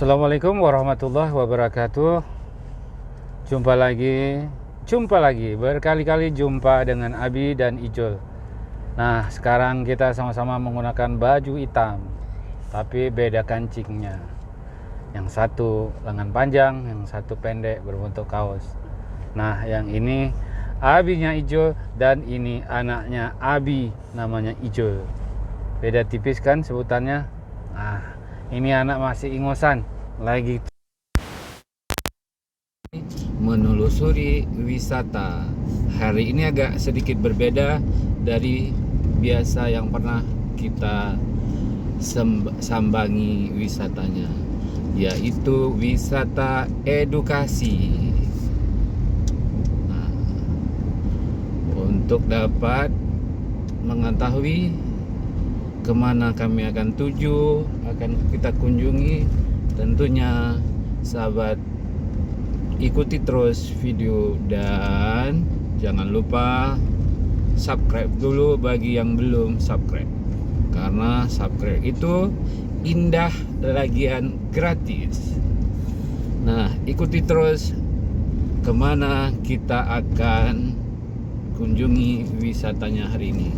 Assalamualaikum warahmatullahi wabarakatuh. Jumpa lagi, berkali-kali jumpa dengan Abi dan Ijol. Nah, sekarang kita sama-sama menggunakan baju hitam, tapi beda kancingnya. Yang satu lengan panjang, yang satu pendek berbentuk kaos. Nah, yang ini Abinya Ijol dan ini anaknya Abi, namanya Ijol. Beda tipis kan sebutannya. Nah, ini anak masih ingosan, lagi menelusuri wisata. Hari ini agak sedikit berbeda dari biasa yang pernah kita sambangi wisatanya, yaitu wisata edukasi. Nah, untuk dapat mengetahui kemana kami akan tuju, akan kita kunjungi, tentunya sahabat ikuti terus video dan jangan lupa subscribe dulu bagi yang belum subscribe, karena subscribe itu indah lagian gratis. Nah, ikuti terus kemana kita akan kunjungi wisatanya hari ini.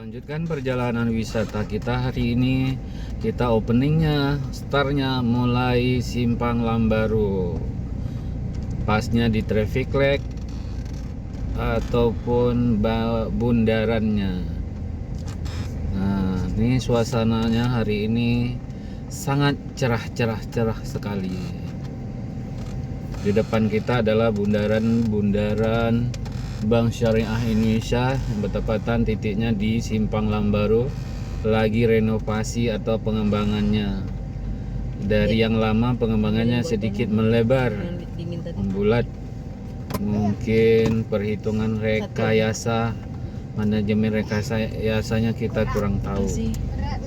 Lanjutkan perjalanan wisata kita hari ini. Kita openingnya, startnya mulai Simpang Lambaru, pasnya di traffic light ataupun bundarannya. Nah, ini suasananya hari ini sangat cerah sekali. Di depan kita adalah bundaran Bank Syariah Indonesia, yang bertepatan titiknya di Simpang Lambaru, lagi renovasi atau pengembangannya. Dari yang lama pengembangannya sedikit melebar, membulat. Mungkin perhitungan rekayasa, manajemen rekayasanya kita kurang tahu.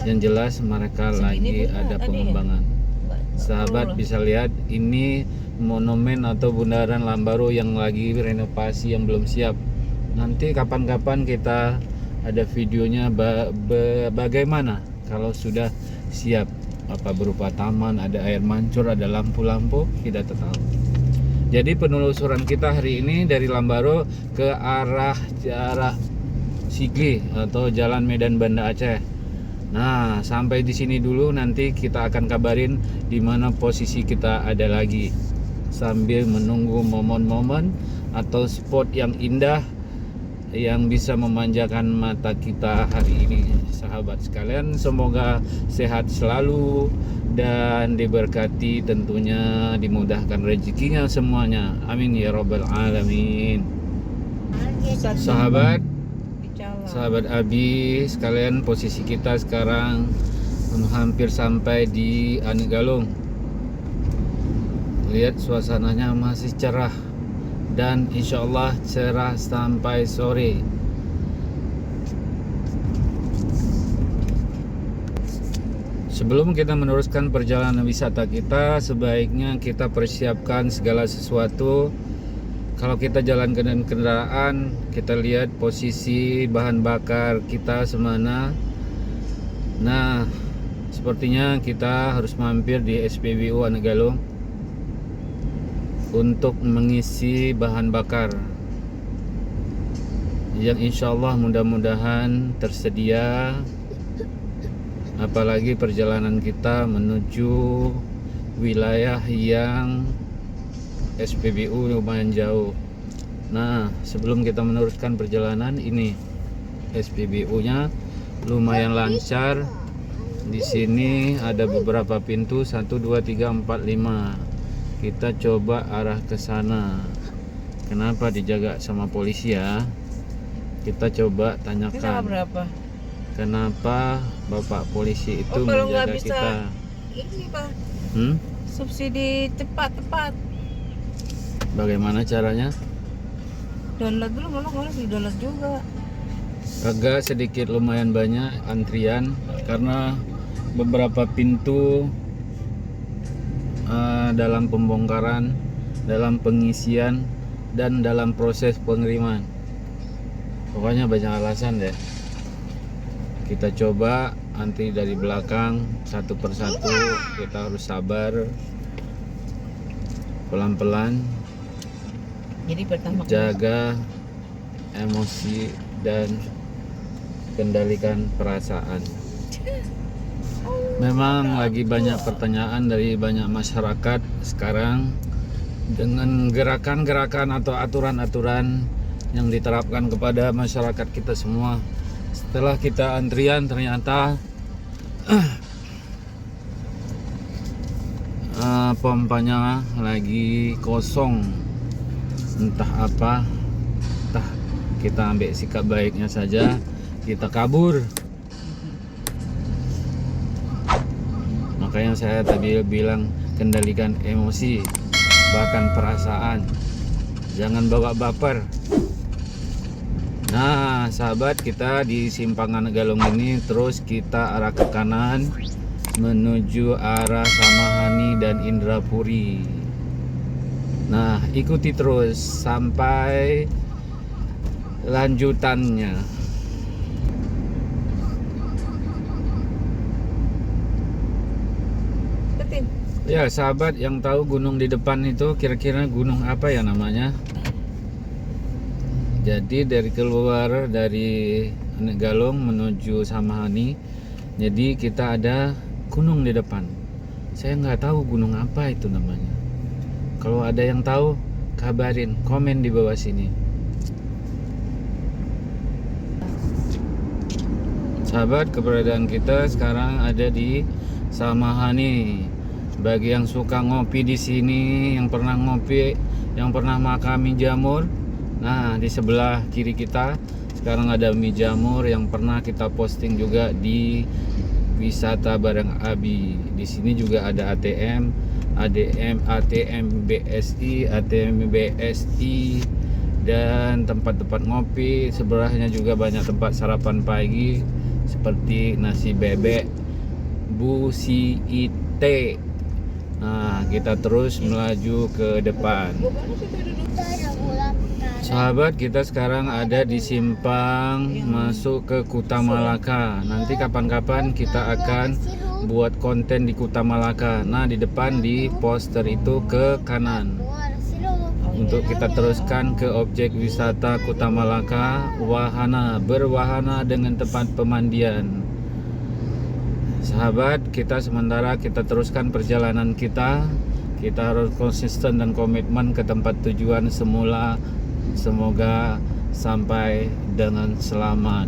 Yang jelas mereka lagi ada pengembangan. Sahabat bisa lihat ini monumen atau bundaran Lambaru yang lagi renovasi, yang belum siap. Nanti kapan-kapan kita ada videonya bagaimana kalau sudah siap, apa berupa taman, ada air mancur, ada lampu-lampu, kita tahu. Jadi penelusuran kita hari ini dari Lambaru ke arah Sigli atau Jalan Medan Banda Aceh. Nah, sampai di sini dulu, nanti kita akan kabarin di mana posisi kita ada lagi, sambil menunggu momen-momen atau spot yang indah yang bisa memanjakan mata kita hari ini. Sahabat sekalian, semoga sehat selalu dan diberkati, tentunya dimudahkan rezekinya semuanya. Amin ya rabbal alamin. Sahabat Abi sekalian, posisi kita sekarang hampir sampai di Anigalung. Lihat suasananya masih cerah dan insya Allah cerah sampai sore. Sebelum kita meneruskan perjalanan wisata kita, sebaiknya kita persiapkan segala sesuatu. Kalau kita jalan dengan kendaraan, kita lihat posisi bahan bakar kita semana. Nah, sepertinya kita harus mampir di SPBU Anigalung untuk mengisi bahan bakar yang insya Allah mudah-mudahan tersedia. Apalagi perjalanan kita menuju wilayah yang SPBU lumayan jauh. Nah, sebelum kita meneruskan perjalanan ini, SPBU-nya lumayan lancar. Di sini ada beberapa pintu, 1 2 3 4 5. Kita coba arah ke sana. Kenapa dijaga sama polisi ya? Kita coba tanyakan. Kenapa Bapak polisi itu menjaga kita? Ini, Pak. Subsidi cepat. Bagaimana caranya? Download dulu, kalau harus di-download juga. Agak sedikit lumayan banyak antrian karena beberapa pintu dalam pembongkaran, dalam pengisian, dan dalam proses pengiriman. Pokoknya banyak alasan deh. Kita coba antri dari belakang satu persatu. Kita harus sabar, pelan-pelan, Jadi pertama jaga emosi dan kendalikan perasaan. Memang lagi banyak pertanyaan dari banyak masyarakat sekarang dengan gerakan-gerakan atau aturan-aturan yang diterapkan kepada masyarakat kita semua. Setelah kita antrian ternyata pompanya lagi kosong. Entah apa, entah kita ambil sikap baiknya saja, kita kabur. Makanya saya tadi bilang kendalikan emosi, bahkan perasaan. Jangan bawa baper. Nah, sahabat, kita di Simpangan Galung ini terus kita arah ke kanan menuju arah Samahani dan Indrapuri. Nah, ikuti terus sampai lanjutannya. Betul. Ya, sahabat yang tahu gunung di depan itu kira-kira gunung apa ya namanya? Jadi dari keluar dari Galung menuju Samahani, jadi kita ada gunung di depan. Saya nggak tahu gunung apa itu namanya. Kalau ada yang tahu, kabarin, komen di bawah sini. Sahabat, keberadaan kita sekarang ada di Samahani. Bagi yang suka ngopi di sini, yang pernah ngopi, yang pernah makan mie jamur, nah di sebelah kiri kita sekarang ada mie jamur yang pernah kita posting juga di wisata bareng Abi. Di sini juga ada ATM, ATM BSI, ATM BSI dan tempat-tempat ngopi. Sebelahnya juga banyak tempat sarapan pagi seperti nasi bebek Bu Siite. Nah, kita terus melaju ke depan. Sahabat, kita sekarang ada di simpang masuk ke Kuta Malaka. Nanti kapan-kapan kita akan buat konten di Kuta Malaka. Nah, di depan di poster itu ke kanan. Untuk kita teruskan ke objek wisata Kuta Malaka, wahana, berwahana dengan tempat pemandian. Sahabat, kita sementara kita teruskan perjalanan kita. Kita harus konsisten dan komitmen ke tempat tujuan semula. Semoga sampai dengan selamat.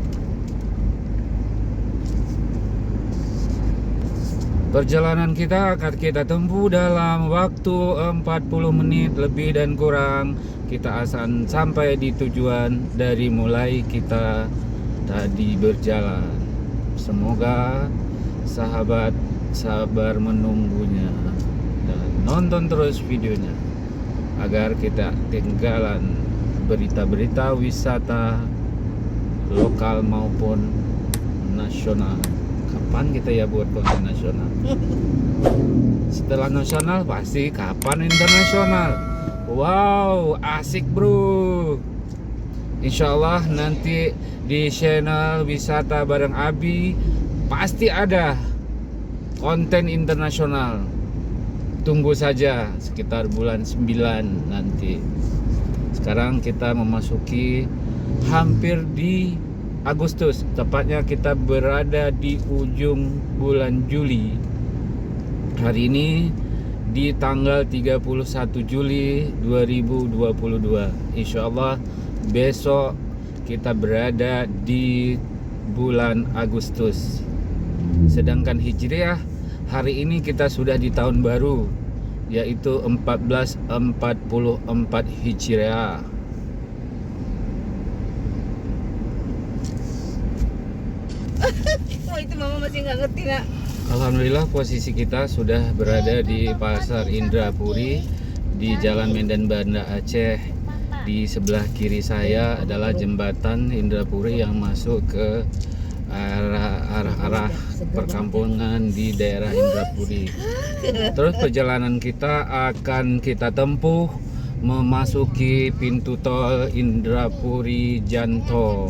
Perjalanan kita akan kita tempuh dalam waktu 40 menit lebih dan kurang. Kita akan sampai di tujuan dari mulai kita tadi berjalan. Semoga sahabat sabar menunggunya dan nonton terus videonya agar kita ketinggalan berita-berita wisata lokal maupun nasional. Kapan kita ya buat konten nasional? Setelah nasional pasti kapan internasional? Wow, asik bro. Insya Allah nanti di channel wisata bareng Abi pasti ada konten internasional. Tunggu saja sekitar bulan 9 nanti. Sekarang kita memasuki hampir di Agustus. Tepatnya kita berada di ujung bulan Juli. Hari ini di tanggal 31 Juli 2022. Insya Allah besok kita berada di bulan Agustus. Sedangkan Hijriah hari ini kita sudah di tahun baru, yaitu 1444 Hijriah. Oh, itu mama masih nggak ngerti nak. Alhamdulillah posisi kita sudah berada di Pasar Indrapuri di Jalan Medan Banda Aceh. Di sebelah kiri saya adalah jembatan Indrapuri yang masuk ke arah perkampungan di daerah Indrapuri. Terus perjalanan kita akan kita tempuh memasuki pintu tol Indrapuri Janto.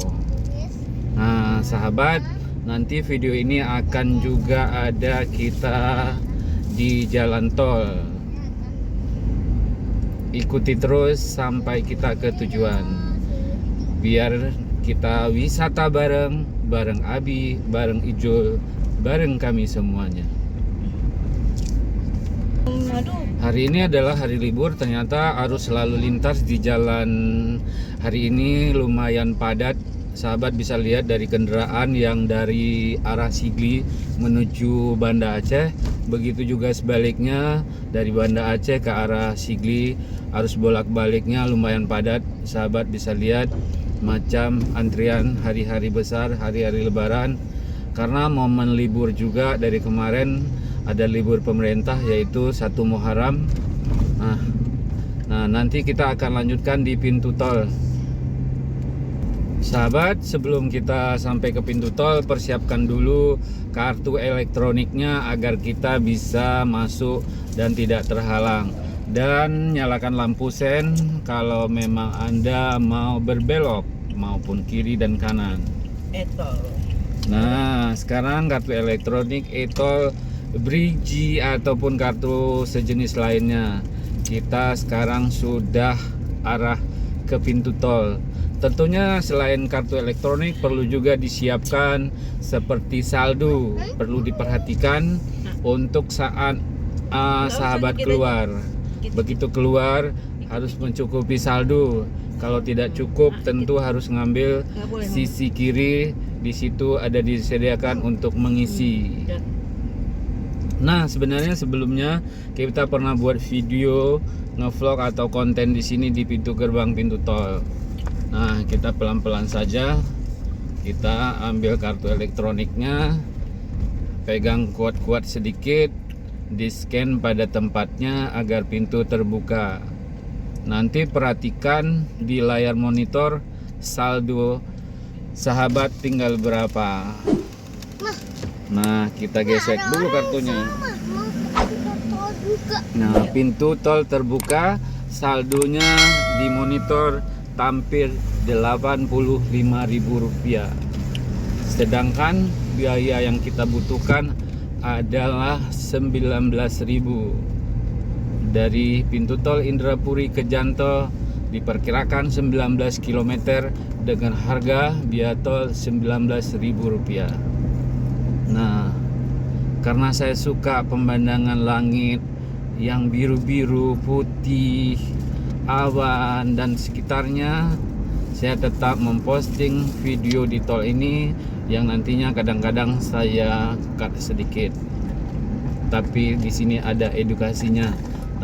Nah, sahabat, Nanti video ini akan juga ada kita di jalan tol. Ikuti terus sampai kita ke tujuan. Biar kita wisata bareng Abi, bareng Ijul, bareng kami semuanya. Aduh, Hari ini adalah hari libur, ternyata arus lalu lintas di jalan hari ini lumayan padat. Sahabat bisa lihat dari kendaraan yang dari arah Sigli menuju Banda Aceh. Begitu juga sebaliknya dari Banda Aceh ke arah Sigli, arus bolak-baliknya lumayan padat. Sahabat bisa lihat macam antrian hari-hari besar, hari-hari lebaran. Karena momen libur juga dari kemarin ada libur pemerintah yaitu 1 Muharram. Nah, nanti kita akan lanjutkan di pintu tol. Sahabat, sebelum kita sampai ke pintu tol, persiapkan dulu kartu elektroniknya agar kita bisa masuk dan tidak terhalang. Dan nyalakan lampu sen kalau memang Anda mau berbelok maupun kiri dan kanan. etol. Nah, sekarang kartu elektronik e-tol, Brigi ataupun kartu sejenis lainnya. Kita sekarang sudah arah ke pintu tol. Tentunya selain kartu elektronik perlu juga disiapkan seperti saldo. Perlu diperhatikan untuk saat sahabat keluar. Begitu keluar harus mencukupi saldo. Kalau tidak cukup tentu harus ngambil Nggak boleh, sisi kiri. Di situ ada disediakan untuk mengisi. Nah, sebenarnya sebelumnya kita pernah buat video ngevlog atau konten di sini di pintu gerbang pintu tol. Nah, kita pelan-pelan saja. Kita ambil kartu elektroniknya, pegang kuat-kuat sedikit, di-scan pada tempatnya agar pintu terbuka. Nanti perhatikan di layar monitor saldo sahabat tinggal berapa. Nah, kita gesek dulu kartunya. Nah, pintu tol terbuka, saldonya di monitor tampil Rp85.000. Sedangkan biaya yang kita butuhkan adalah 19.000. Dari pintu tol Indrapuri ke Janto diperkirakan 19 km dengan harga biaya tol Rp19.000. Nah, karena saya suka pemandangan langit yang biru-biru, putih, awan dan sekitarnya, saya tetap memposting video di tol ini yang nantinya kadang-kadang saya cut sedikit. Tapi di sini ada edukasinya.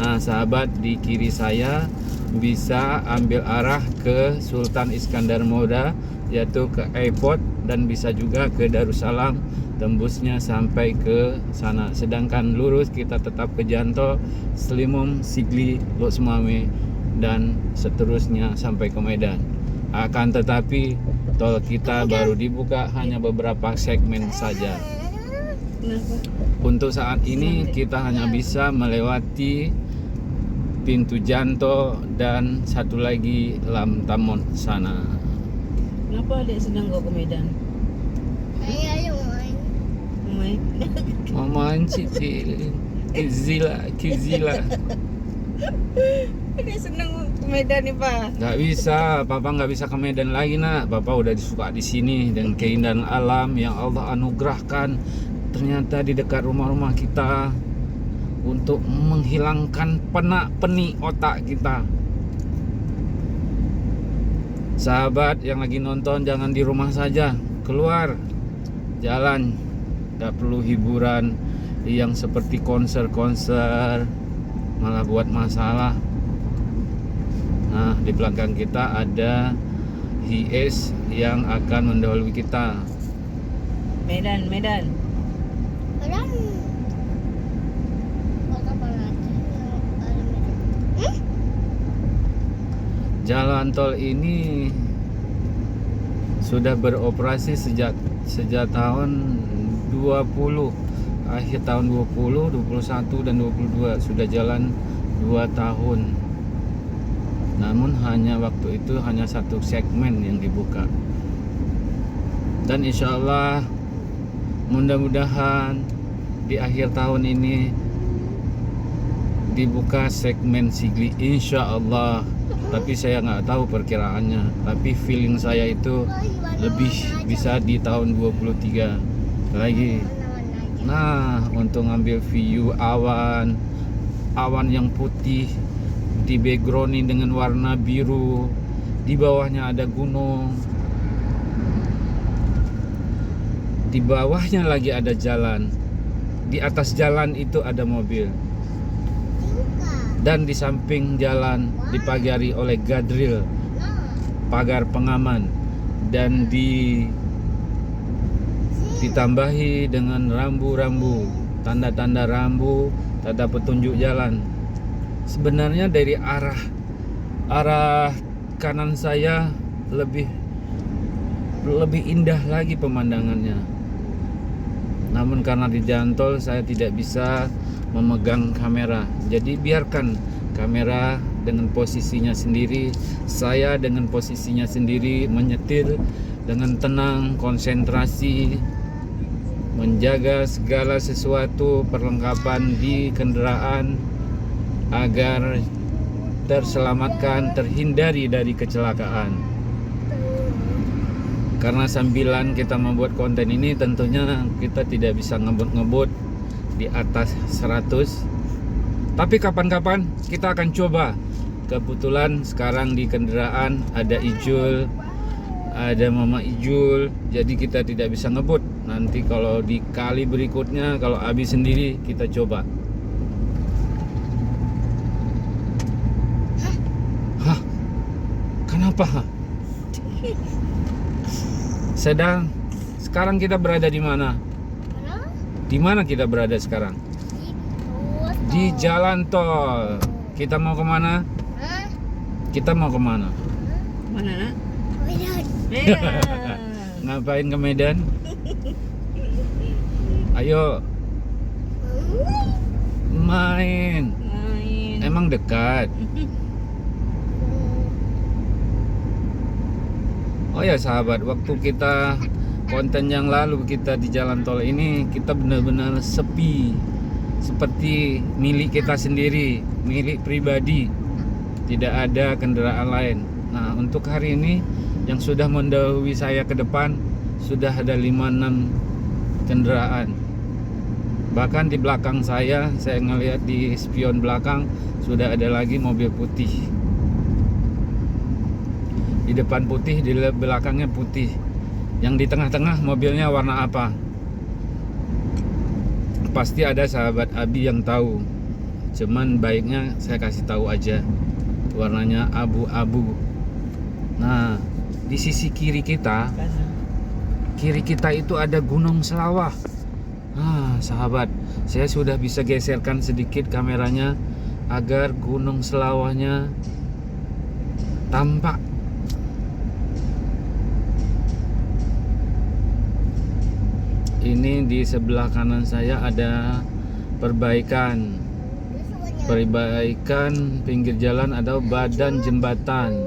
Nah, sahabat, di kiri saya bisa ambil arah ke Sultan Iskandar Muda, yaitu ke airport, dan bisa juga ke Darussalam, tembusnya sampai ke sana. Sedangkan lurus kita tetap ke Janto, Selimum, Sigli, Lok Sumame, dan seterusnya sampai ke Medan. Akan tetapi tol kita baru dibuka hanya beberapa segmen saja. Kenapa? Untuk saat ini kita hanya bisa melewati pintu Janto dan satu lagi Lam Tamon sana. Kenapa adik sedang kau ke Medan? Ayo main. Main. Maman cicil, kizila. Adik senang ke Medan nih, Pak. Nggak bisa, Papa nggak bisa ke Medan lagi nak. Papa udah disuka di sini dan keindahan alam yang Allah anugerahkan ternyata di dekat rumah-rumah kita untuk menghilangkan penak-penik otak kita. Sahabat yang lagi nonton, jangan di rumah saja, keluar jalan. Nggak perlu hiburan yang seperti konser-konser, malah buat masalah. Nah, di belakang kita ada Hies yang akan mendahului kita. Medan. Orang. Kota Palace. Jalan tol ini sudah beroperasi sejak tahun 20, akhir tahun 20, 21 dan 22, sudah jalan 2 tahun. Namun hanya waktu itu hanya satu segmen yang dibuka. Dan insya Allah Mudah-mudahan di akhir tahun ini dibuka segmen Sigli, insya Allah. Tapi saya nggak tahu perkiraannya, tapi feeling saya itu lebih bisa di tahun 23 lagi. Nah, untuk ngambil view awan yang putih di backgroundin dengan warna biru, di bawahnya ada gunung, di bawahnya lagi ada jalan, di atas jalan itu ada mobil, dan di samping jalan dipagari oleh gadril, pagar pengaman, dan ditambahi dengan rambu-rambu, tanda-tanda rambu, tanda petunjuk jalan. Sebenarnya dari arah kanan saya lebih indah lagi pemandangannya. Namun karena di jalan tol saya tidak bisa memegang kamera. Jadi biarkan kamera dengan posisinya sendiri, saya dengan posisinya sendiri menyetir dengan tenang, konsentrasi, menjaga segala sesuatu perlengkapan di kendaraan agar terselamatkan, terhindari dari kecelakaan. Karena sambilan kita membuat konten ini tentunya kita tidak bisa ngebut-ngebut di atas 100. Tapi kapan-kapan kita akan coba. Kebetulan sekarang di kendaraan ada Ijul, ada Mama Ijul, jadi kita tidak bisa ngebut. Nanti kalau di kali berikutnya, kalau Abi sendiri, kita coba. Hah? Kenapa? Sekarang kita berada di mana? Di mana kita berada sekarang? Di jalan tol. Kita mau kemana? Kita mau kemana? Mana nak? Medan. Medan. Ngapain ke Medan? Ayo main. Main. Emang dekat. Oh ya sahabat, waktu kita konten yang lalu kita di jalan tol ini, kita benar-benar sepi, seperti milik kita sendiri, milik pribadi, tidak ada kendaraan lain. Nah, untuk hari ini yang sudah mendahului saya ke depan sudah ada 5-6 kendaraan. Bahkan di belakang saya ngelihat di spion belakang sudah ada lagi mobil putih. Di depan putih, di belakangnya putih. Yang di tengah-tengah mobilnya warna apa? Pasti ada sahabat Abi yang tahu. Cuman baiknya saya kasih tahu aja. Warnanya abu-abu. Nah, di sisi kiri kita itu ada Gunung Selawah. Nah, sahabat, saya sudah bisa geserkan sedikit kameranya agar Gunung Selawahnya tampak. Ini di sebelah kanan saya ada perbaikan pinggir jalan atau badan jembatan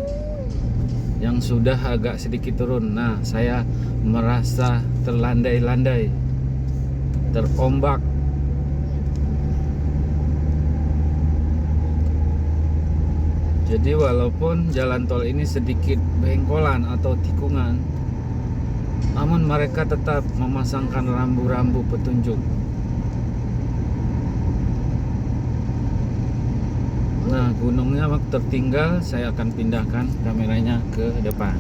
yang sudah agak sedikit turun. Nah, saya merasa terlandai-landai, terombak. Jadi walaupun jalan tol ini sedikit bengkolan atau tikungan, namun mereka tetap memasangkan rambu-rambu petunjuk. Nah, gunungnya tertinggal, saya akan pindahkan kameranya ke depan.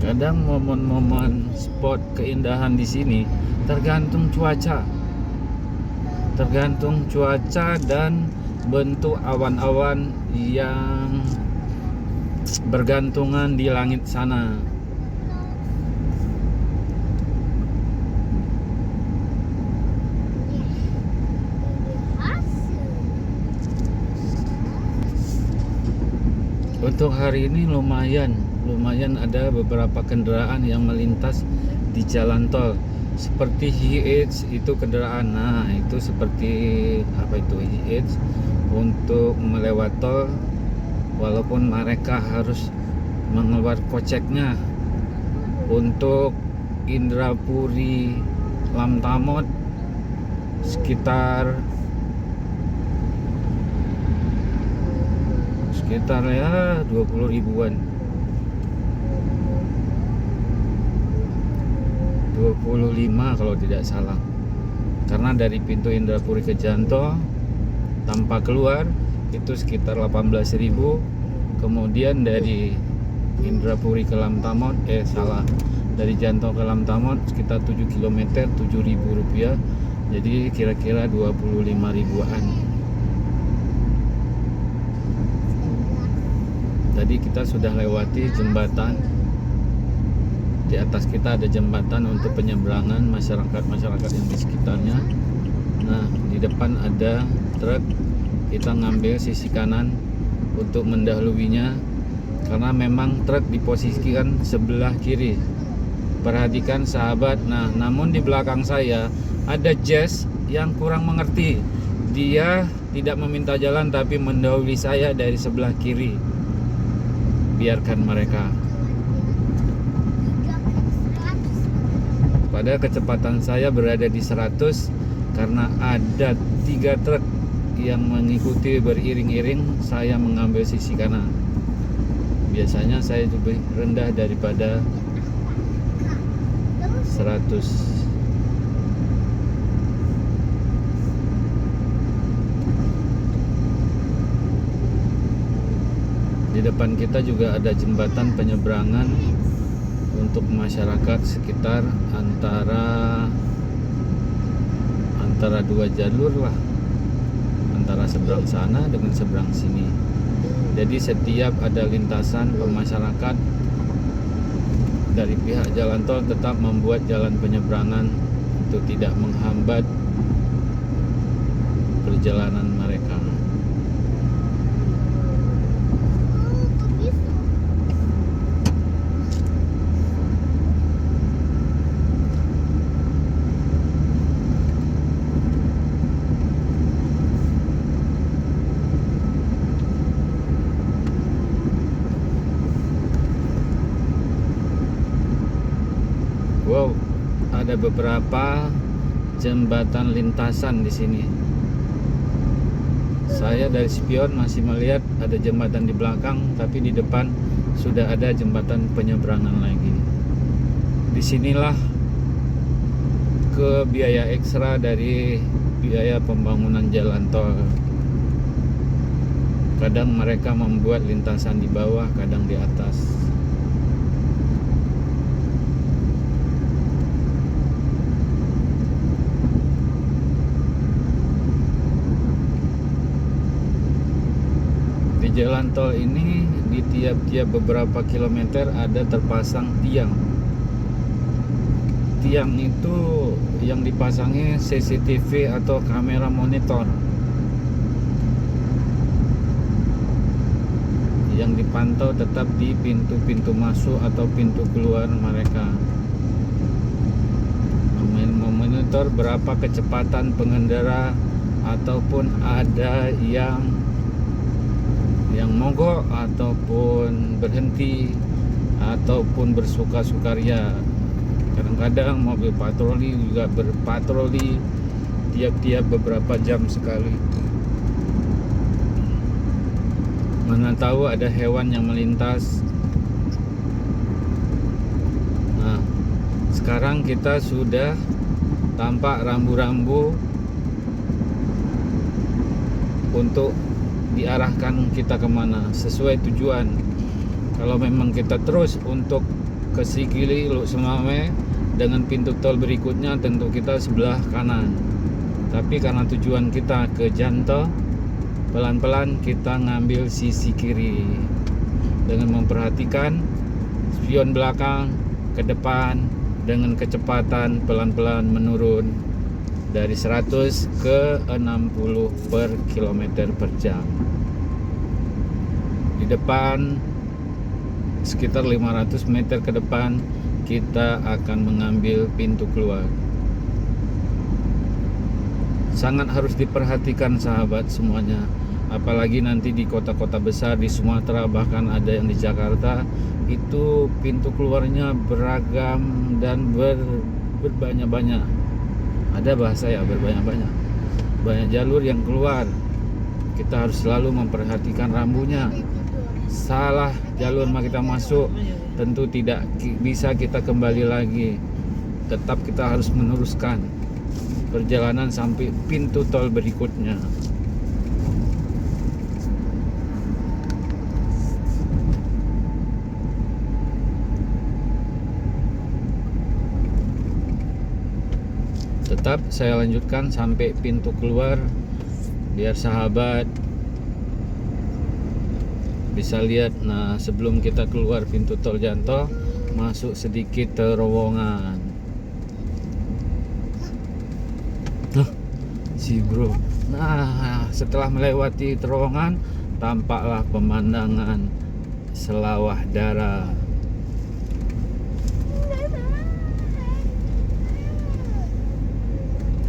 Kadang momen-momen spot keindahan di sini tergantung cuaca. Tergantung cuaca dan bentuk awan-awan yang bergantungan di langit sana. Untuk hari ini lumayan ada beberapa kendaraan yang melintas di jalan tol. seperti HH itu kendaraan. Nah, itu seperti apa itu HH untuk melewati tol, walaupun mereka harus mengeluarkan koceknya. Untuk Indrapuri Lamtamot sekitar ya 20 ribuan, 25 kalau tidak salah, karena dari pintu Indrapuri ke Janto tanpa keluar itu sekitar 18.000. Kemudian dari Indrapuri ke Lamtamot dari Janto ke Lamtamot sekitar 7 km, 7.000 rupiah. Jadi kira-kira 25 ribuan. Tadi kita sudah lewati jembatan. Di atas kita ada jembatan untuk penyeberangan masyarakat yang di sekitarnya. Nah, di depan ada truk. Kita ngambil sisi kanan untuk mendahuluinya, karena memang truk diposisikan sebelah kiri. Perhatikan sahabat. Nah, namun di belakang saya ada Jazz yang kurang mengerti. Dia tidak meminta jalan tapi mendahului saya dari sebelah kiri. Biarkan mereka. Pada kecepatan saya berada di 100 karena ada 3 truk yang mengikuti beriring-iring. Saya mengambil sisi kanan. Biasanya saya lebih rendah daripada 100. Di depan kita juga ada jembatan penyeberangan untuk masyarakat sekitar antara 2 jalur lah, antara seberang sana dengan seberang sini. Jadi setiap ada lintasan pemasyarakat dari pihak jalan tol tetap membuat jalan penyeberangan untuk tidak menghambat perjalanan mereka. Wow, ada beberapa jembatan lintasan di sini. Saya dari spion masih melihat ada jembatan di belakang, tapi di depan sudah ada jembatan penyeberangan lagi. Disinilah ke biaya ekstra dari biaya pembangunan jalan tol. Kadang mereka membuat lintasan di bawah, kadang di atas. Di jalan tol ini di tiap-tiap beberapa kilometer ada terpasang tiang. Tiang itu yang dipasangi CCTV atau kamera monitor yang dipantau tetap di pintu-pintu masuk atau pintu keluar mereka. Memonitor berapa kecepatan pengendara, ataupun ada yang mogok ataupun berhenti ataupun bersuka-sukaria. Kadang-kadang mobil patroli juga berpatroli tiap-tiap beberapa jam sekali. Mana tahu ada hewan yang melintas. Nah, sekarang kita sudah tampak rambu-rambu untuk diarahkan kita kemana sesuai tujuan. Kalau memang kita terus untuk ke Sigili, Luk Semawe dengan pintu tol berikutnya, tentu kita sebelah kanan. Tapi karena tujuan kita ke Janto, pelan-pelan kita ngambil sisi kiri dengan memperhatikan spion belakang ke depan dengan kecepatan pelan-pelan menurun dari 100 ke 60 per kilometer per jam. Di depan sekitar 500 meter ke depan kita akan mengambil pintu keluar. Sangat harus diperhatikan sahabat semuanya. Apalagi nanti di kota-kota besar di Sumatera, bahkan ada yang di Jakarta, itu pintu keluarnya beragam dan berbanyak-banyak. Ada bahasa ya, berbanyak-banyak. Banyak jalur yang keluar. Kita harus selalu memperhatikan rambunya. Salah jalur kita masuk, tentu tidak bisa kita kembali lagi. Tetap kita harus meneruskan perjalanan sampai pintu tol berikutnya. Tetap saya lanjutkan sampai pintu keluar, biar sahabat bisa lihat. Nah, sebelum kita keluar pintu tol Janto, masuk sedikit terowongan. Si bro. Nah, setelah melewati terowongan, tampaklah pemandangan Selawah Dara.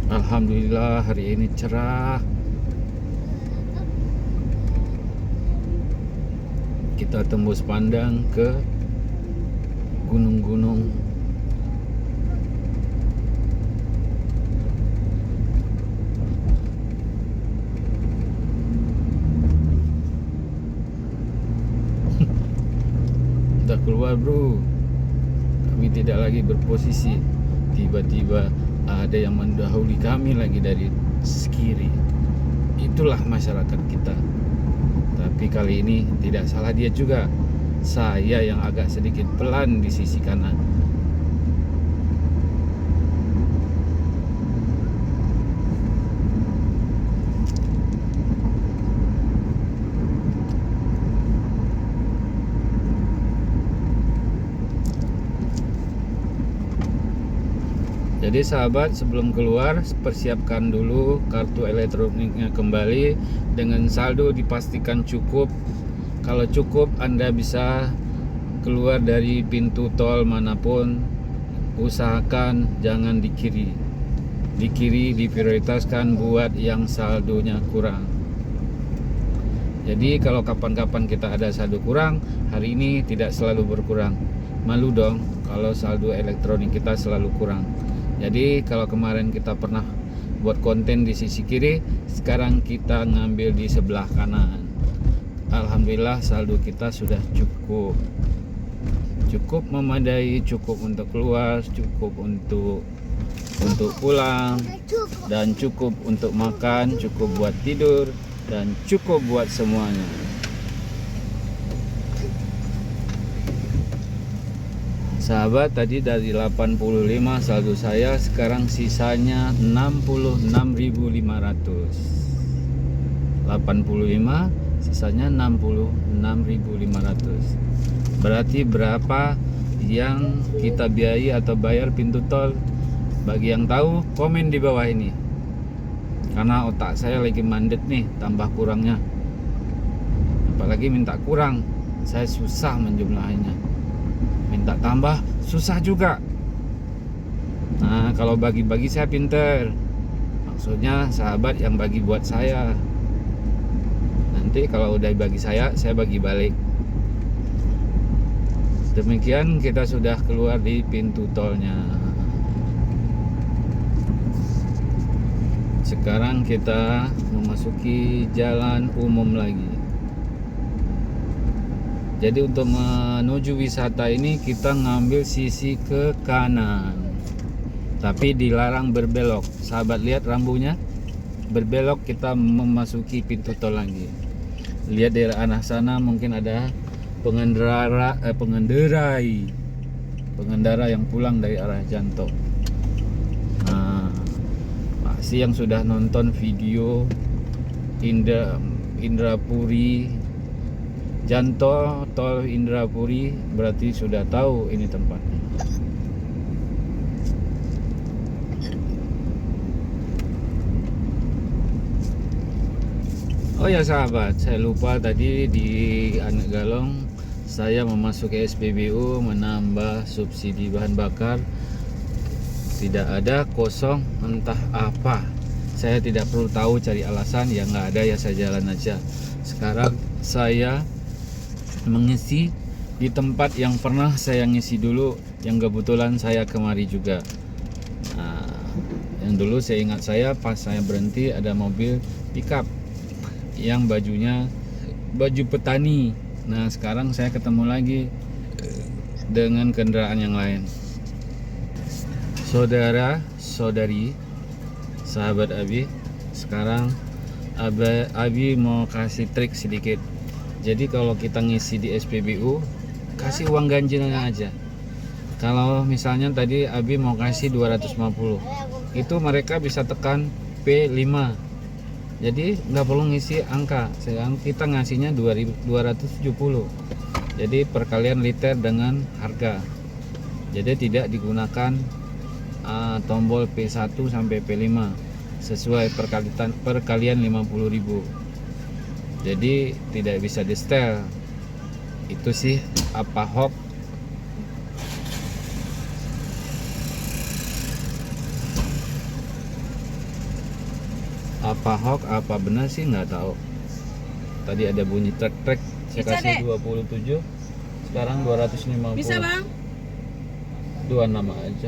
Alhamdulillah hari ini cerah. Kita tembus pandang ke gunung-gunung. Udah keluar bro. Kami tidak lagi berposisi. Tiba-tiba ada yang mendahului kami lagi dari kiri. Itulah masyarakat kita. Tapi kali ini tidak salah dia juga. Saya yang agak sedikit pelan di sisi kanan. Jadi sahabat, sebelum keluar persiapkan dulu kartu elektroniknya kembali. Dengan saldo dipastikan cukup. Kalau cukup, Anda bisa keluar dari pintu tol manapun. Usahakan jangan di kiri. Di kiri diprioritaskan buat yang saldonya kurang. Jadi kalau kapan-kapan kita ada saldo kurang, hari ini tidak selalu berkurang. Malu dong kalau saldo elektronik kita selalu kurang. Jadi kalau kemarin kita pernah buat konten di sisi kiri, sekarang kita ngambil di sebelah kanan. Alhamdulillah saldo kita sudah cukup. Cukup memadai, cukup untuk keluar, cukup untuk pulang, dan cukup untuk makan, cukup buat tidur, dan cukup buat semuanya. Sahabat, tadi dari 85 saldo saya, sekarang sisanya 66.500. 85 sisanya 66.500. Berarti berapa yang kita biayai atau bayar pintu tol? Bagi yang tahu, komen di bawah ini. Karena otak saya lagi mandet nih, tambah kurangnya. Apalagi minta kurang, saya susah menjumlahinya. Minta tambah susah juga. Nah, kalau bagi-bagi saya pinter. Maksudnya sahabat yang bagi buat saya. Nanti kalau udah bagi saya bagi balik. Demikian kita sudah keluar di pintu tolnya. Sekarang kita memasuki jalan umum lagi. Jadi untuk menuju wisata ini kita ngambil sisi ke kanan. Tapi dilarang berbelok. Sahabat lihat rambunya. Berbelok kita memasuki pintu tol lagi. Lihat dari arah sana mungkin ada pengendara yang pulang dari arah Janto. Nah, pasti yang sudah nonton video Indrapuri Janto tol Indrapuri berarti sudah tahu ini tempatnya. Oh ya sahabat, saya lupa tadi di Anak Galong saya memasuki SPBU menambah subsidi bahan bakar. Tidak ada, kosong, entah apa. Saya tidak perlu tahu cari alasan, ya nggak ada ya saya jalan aja. Sekarang saya mengisi di tempat yang pernah saya ngisi dulu, yang kebetulan saya kemari juga. Nah, yang dulu saya ingat, saya pas saya berhenti ada mobil pickup yang bajunya baju petani. Nah sekarang saya ketemu lagi dengan kendaraan yang lain. Saudara, saudari, sahabat Abi, sekarang Abi mau kasih trik sedikit. Jadi kalau kita ngisi di SPBU, kasih uang ganjilnya aja. Kalau misalnya tadi Abi mau kasih 250, itu mereka bisa tekan P5. Jadi nggak perlu ngisi angka. Sekarang kita ngasihnya 270. Jadi perkalian liter dengan harga. Jadi tidak digunakan tombol P1 sampai P5 sesuai perkalian 50.000. Jadi tidak bisa di setel. Itu sih apa hoax. Apa hoax, apa benar sih nggak tahu. Tadi ada bunyi trek-trek, saya Bisa, kasih Dek. 27, sekarang 250. Bisa bang? Dua nama aja.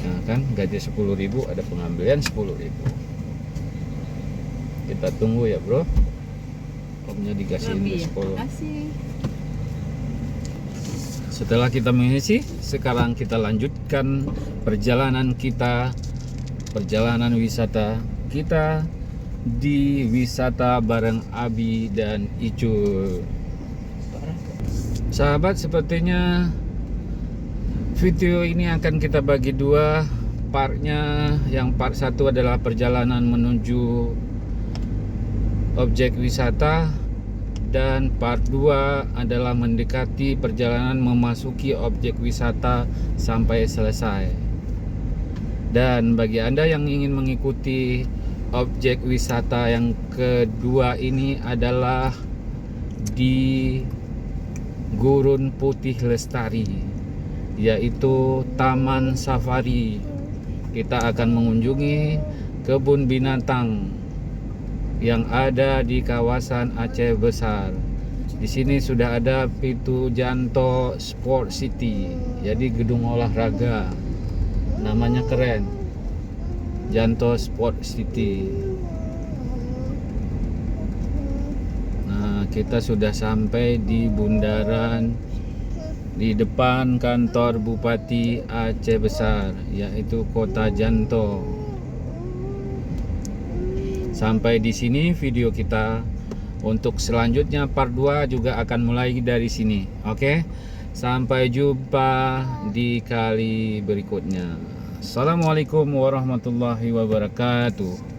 Nah kan gaji 10.000, ada pengembalian 10.000. Kita tunggu ya bro. Omnya dikasihin Lebih ya? 10. Kasih. Setelah kita mengisi, sekarang kita lanjutkan perjalanan kita, perjalanan wisata kita di wisata bareng Abi dan Icul. Sahabat, sepertinya video ini akan kita bagi dua partnya. Yang part satu adalah perjalanan menuju objek wisata, dan part 2 adalah mendekati perjalanan memasuki objek wisata sampai selesai. Dan bagi Anda yang ingin mengikuti objek wisata yang kedua ini adalah di Gurun Putih Lestari, yaitu Taman Safari. Kita akan mengunjungi kebun binatang yang ada di kawasan Aceh Besar. Di sini sudah ada pintu Janto Sport City, jadi gedung olahraga. Namanya keren, Janto Sport City. Nah, kita sudah sampai di bundaran di depan kantor Bupati Aceh Besar, yaitu Kota Janto. Sampai di sini video kita. Untuk selanjutnya part 2 juga akan mulai dari sini. Oke. Sampai jumpa di kali berikutnya. Assalamualaikum warahmatullahi wabarakatuh.